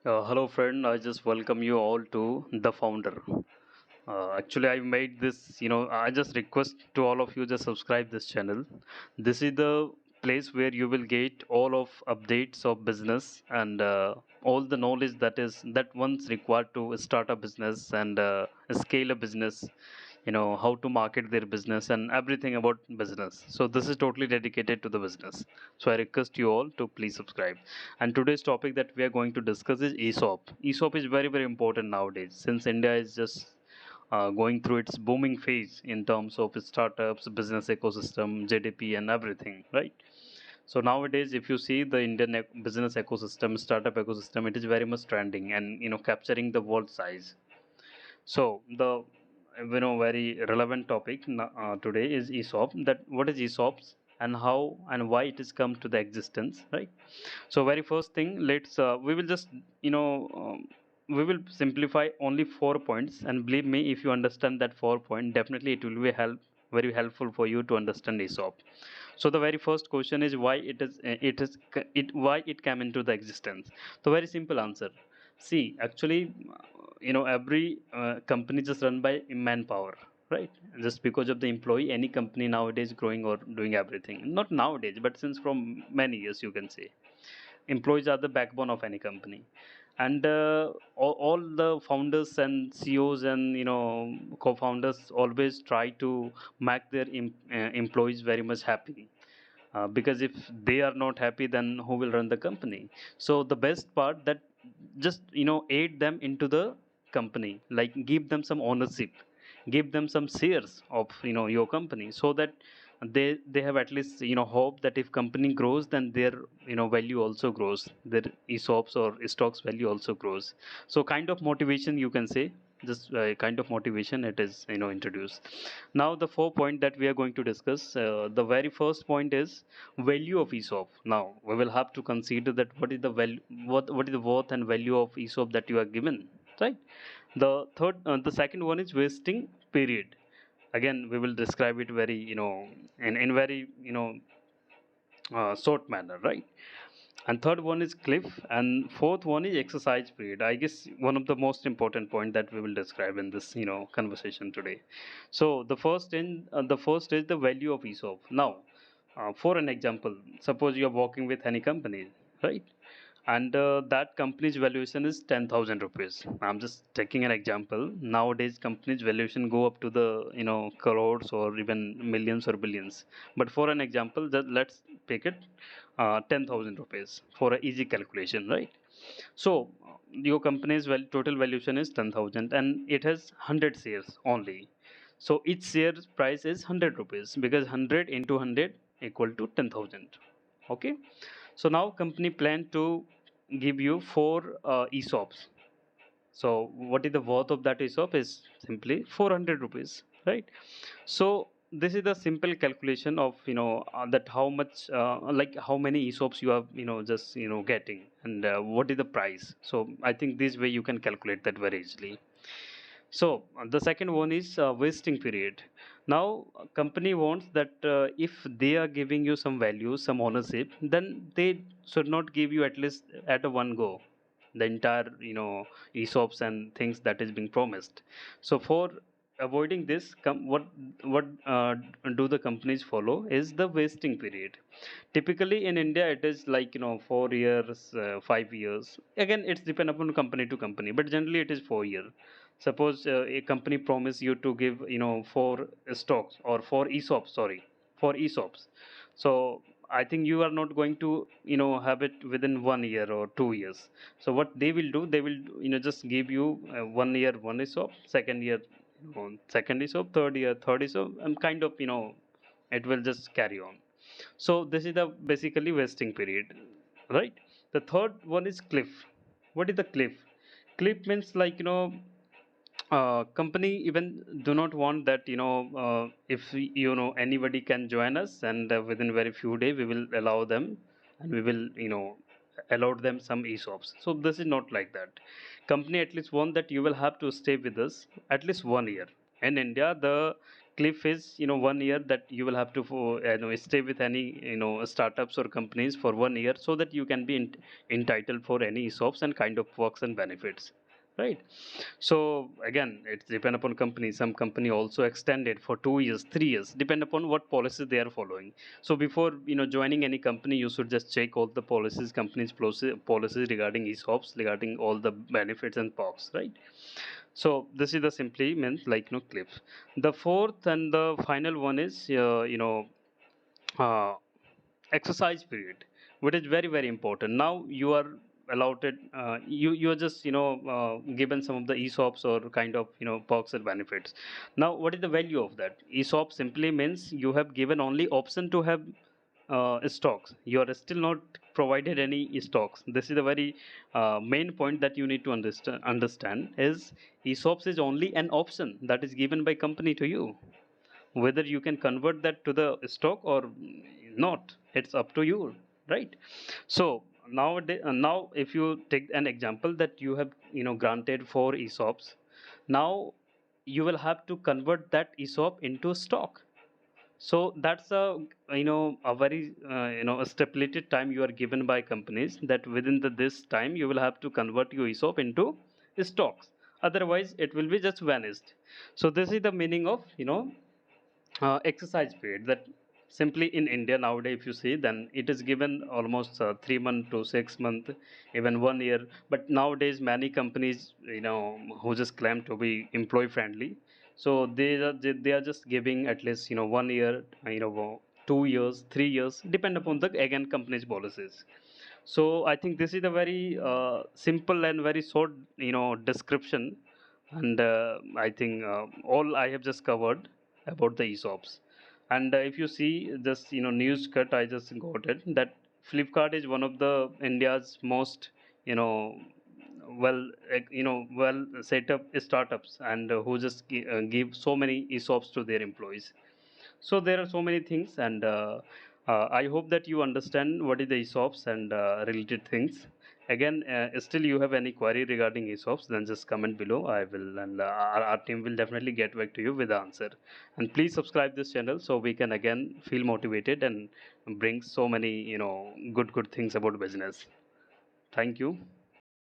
Hello, friend. I just welcome you all to the founder. Actually, I made this. I just request to all of you just subscribe this channel. This is the place where you will get all of updates of business and all the knowledge that one's required to start a business and scale a business. How to market their business and everything about business. So this is totally dedicated to the business. So I request you all to please subscribe. And today's topic that we are going to discuss is ESOP. ESOP is very, very important nowadays since India is just going through its booming phase in terms of startups, business ecosystem, GDP, and everything, right? So nowadays, if you see the Indian business ecosystem, startup ecosystem, it is very much trending and capturing the world size. So the very relevant topic today is ESOP. That what is ESOPs and how and why it has come to the existence, right? So very first thing, let's we will just we will simplify only 4 points, and believe me, if you understand that 4 point, definitely it will be very helpful for you to understand ESOP. So the very first question is why why it came into the existence. So very simple answer. See, actually, every company just run by manpower, right? Just because of the employee, any company nowadays growing or doing everything. Not nowadays, but since from many years, you can say employees are the backbone of any company, and all the founders and CEOs and co-founders always try to make their employees very much happy, because if they are not happy, then who will run the company? So the best part that just aid them into the company, like give them some ownership, give them some shares of your company, so that they have at least hope that if company grows, then their value also grows, their ESOPs or stocks value also grows. So kind of motivation, you can say, just kind of motivation it is introduced. Now the 4 point that we are going to discuss, the very first point is value of ESOP. Now we will have to consider that what is the value, what is the worth and value of ESOP that you are given, right? The second one is wasting period. Again, we will describe it very in very short manner, right? And third one is cliff, and fourth one is exercise period. I guess one of the most important point that we will describe in this conversation today. So the first is the value of ESOP. Now, for an example, suppose you are working with any company, right? And that company's valuation is 10,000 rupees. I'm just taking an example. Nowadays companies valuation go up to the crores or even millions or billions, but for an example, that let's take it 10,000 rupees for an easy calculation, right? So your company's total valuation is 10,000 and it has 100 shares only. So each share price is 100 rupees, because 100 into 100 equal to 10,000. Okay. So now company plan to give you four ESOPs. So what is the worth of that ESOP is simply 400 rupees, right? So this is the simple calculation of that how much like how many ESOPs you are just getting, and what is the price. So I think this way you can calculate that very easily. So the second one is wasting period. Now, a company wants that if they are giving you some value, some ownership, then they should not give you at least at a one go the entire ESOPs and things that is being promised. So for avoiding this, what do the companies follow is the wasting period. Typically in India, it is like 4 years, 5 years. Again, it's depend upon company to company, but generally it is 4 years. Suppose a company promise you to give four stocks or four ESOPs, sorry, four ESOPs. So I think you are not going to have it within 1 year or 2 years. So what they will do, they will just give you 1 year one ESOP, second year second ESOP, third year third ESOP, and kind of it will just carry on. So this is the basically wasting period, right? The third one is cliff. What is the cliff? Cliff means like company even do not want that if anybody can join us, and within very few days we will allow them, and we will allow them some ESOPs. So this is not like that. Company at least want that you will have to stay with us at least 1 year. In India, the cliff is, 1 year that you will have to stay with any, startups or companies for 1 year, so that you can be entitled for any ESOPs and kind of perks and benefits, right? So again, it's depend upon company. Some company also extend it for 2 years, 3 years, depend upon what policies they are following. So before, joining any company, you should just check all the policies, companies policies regarding ESOPs, regarding all the benefits and perks, right? So this is the simply means like, cliff. The fourth and the final one is, uh, exercise period, which is very very important. Now you are allotted, you are just, given some of the ESOPs or kind of, perks or benefits. Now what is the value of that? ESOP simply means you have given only option to have stocks. You are still not provided any stocks. This is the very main point that you need to understand is ESOPs is only an option that is given by company to you. Whether you can convert that to the stock or not, it's up to you, right? So nowadays, now if you take an example that you have, granted 4 ESOPs, now you will have to convert that ESOP into stock. So that's a very, a stipulated time you are given by companies, that within this time you will have to convert your ESOP into stocks. Otherwise it will be just vanished. So this is the meaning of, exercise period. That simply in India nowadays, if you see, then it is given almost 3 months to 6 months, even 1 year. But nowadays many companies, who just claim to be employee friendly, so they are just giving at least, 1 year, 2 years, 3 years, depend upon the again company's policies. So I think this is a very simple and very short, description, and I think all I have just covered about the ESOPs. And if you see this, news cut I just got it, that Flipkart is one of the India's most, you know, well set up startups, and who just give so many ESOPs to their employees. So there are so many things, and I hope that you understand what is the ESOPs and related things. Again, still you have any query regarding ESOPs, then just comment below. I will, and our team will definitely get back to you with the answer. And please subscribe this channel so we can again feel motivated and bring so many, good things about business. Thank you.